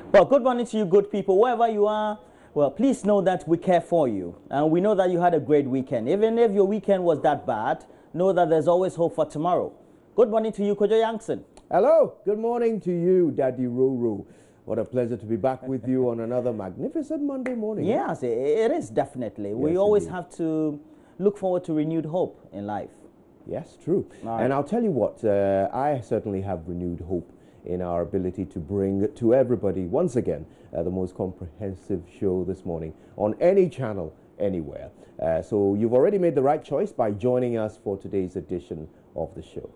Well, good morning to you, good people, wherever you are. Well, please know that we care for you. And we know that you had a great weekend. Even if your weekend was that bad, know that there's always hope for tomorrow. Good morning to you, Kojo Yankson. Hello, good morning to you, Daddy Ruru. What a pleasure to be back with you on another magnificent Monday morning. Yes, it is definitely. We Yes, always indeed. have to look forward to renewed hope in life. Yes, true. All right. And I'll tell you what, I certainly have renewed hope in our ability to bring to everybody, once again, the most comprehensive show this morning on any channel, anywhere. So you've already made the right choice by joining us for today's edition of the show.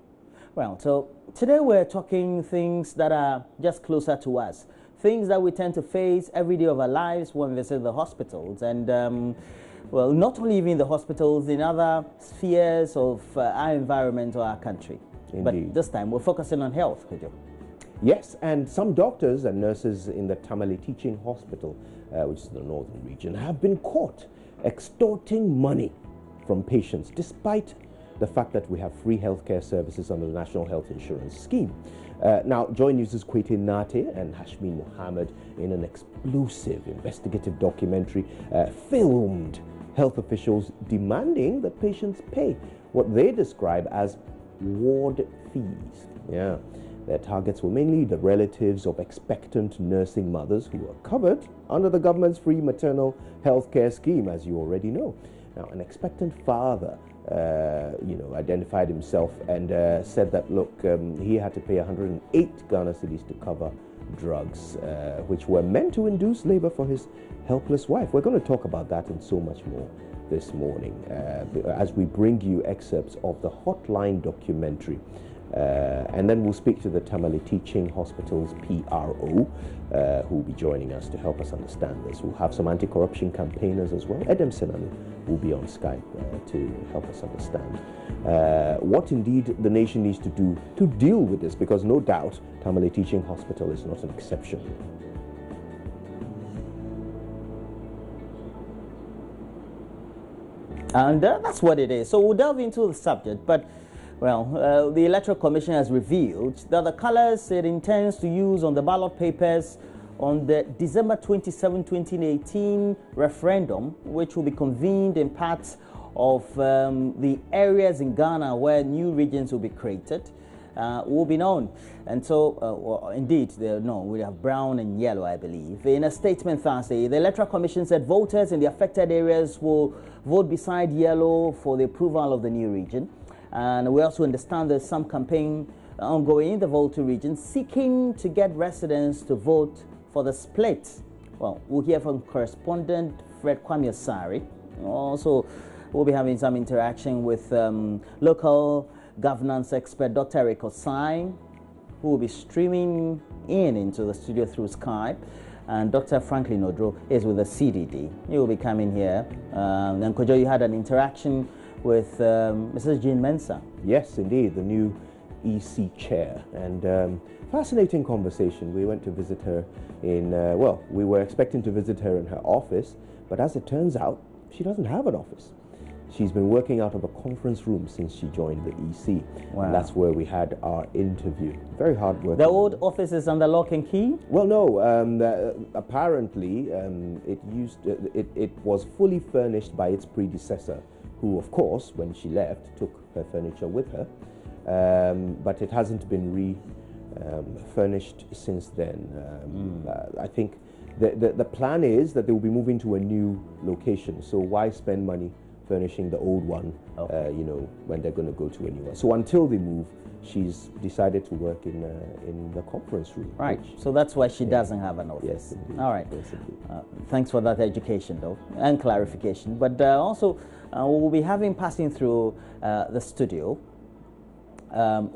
Well, so today we're talking things that are just closer to us, things that we tend to face every day of our lives when we visit the hospitals. And, well, not only even the hospitals, in other spheres of our environment or our country. Indeed. But this time we're focusing on health, Kojo. Yes, and some doctors and nurses in the Tamale Teaching Hospital, which is the northern region, have been caught extorting money from patients, despite the fact that we have free healthcare services under the National Health Insurance Scheme. Now, JoyNews' Kwete Nate and Hashmin Mohammed, in an explosive investigative documentary, filmed health officials demanding that patients pay what they describe as ward fees. Yeah. Their targets were mainly the relatives of expectant nursing mothers who are covered under the government's free maternal health care scheme, as you already know. Now, an expectant father, identified himself and said that, look, he had to pay 108 Ghana cedis to cover drugs, which were meant to induce labor for his helpless wife. We're going to talk about that and so much more this morning as we bring you excerpts of the Hotline documentary. And then we'll speak to the Tamale Teaching Hospital's PRO, who will be joining us to help us understand this. We'll have some anti-corruption campaigners as well. Edem Senanu will be on Skype to help us understand what indeed the nation needs to do to deal with this, because no doubt Tamale Teaching Hospital is not an exception. And that's what it is. So we'll delve into the subject, but well, the Electoral Commission has revealed that the colors it intends to use on the ballot papers on the December 27, 2018 referendum, which will be convened in parts of the areas in Ghana where new regions will be created, will be known. And so, well, indeed, we have brown and yellow, I believe. In a statement Thursday, the Electoral Commission said voters in the affected areas will vote beside yellow for the approval of the new region. And we also understand there's some campaign ongoing in the Volta region seeking to get residents to vote for the split. Well, we'll hear from correspondent Fred Kwame Asari. Also, we'll be having some interaction with local governance expert Dr. Eric Osai, who will be streaming into the studio through Skype. And Dr. Franklin Odro is with the CDD. He will be coming here. And Kojo, you had an interaction with Mrs. Jean Mensah. Yes, indeed, the new EC chair. And fascinating conversation. We went to visit her in, we were expecting to visit her in her office, but as it turns out, she doesn't have an office. She's been working out of a conference room since she joined the EC. Wow. And that's where we had our interview. Very hard work. The old office is under lock and key? Well, no. Apparently, it was fully furnished by its predecessor, who, of course, when she left, took her furniture with her. But it hasn't been furnished since then. I think the plan is that they will be moving to a new location. So why spend money furnishing the old one, okay, when they're going to go to a new one? So until they move, she's decided to work in the conference room. Right. So that's why she doesn't have an office. Yes, indeed. All right. Yes, indeed. Thanks for that education, though, and clarification. But also, we'll be passing through the studio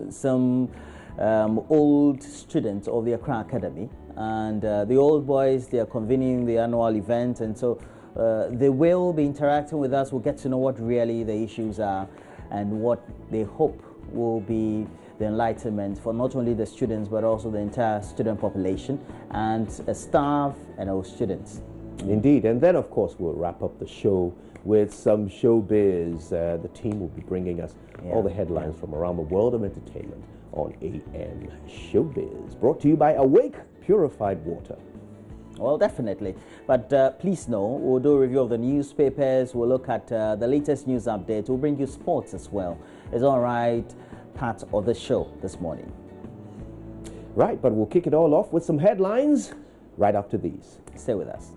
some old students of the Accra Academy, and the old boys, they are convening the annual event, and so they will be interacting with us. We'll get to know what really the issues are and what they hope will be the enlightenment for not only the students but also the entire student population and staff and our students. Indeed, and then of course we'll wrap up the show with some showbiz. The team will be bringing us all the headlines from around the world of entertainment on AM Showbiz, brought to you by Awake Purified Water. Well, definitely. But please know, we'll do a review of the newspapers. We'll look at the latest news updates. We'll bring you sports as well. It's all right, part of the show this morning. Right, but we'll kick it all off with some headlines right after these. Stay with us.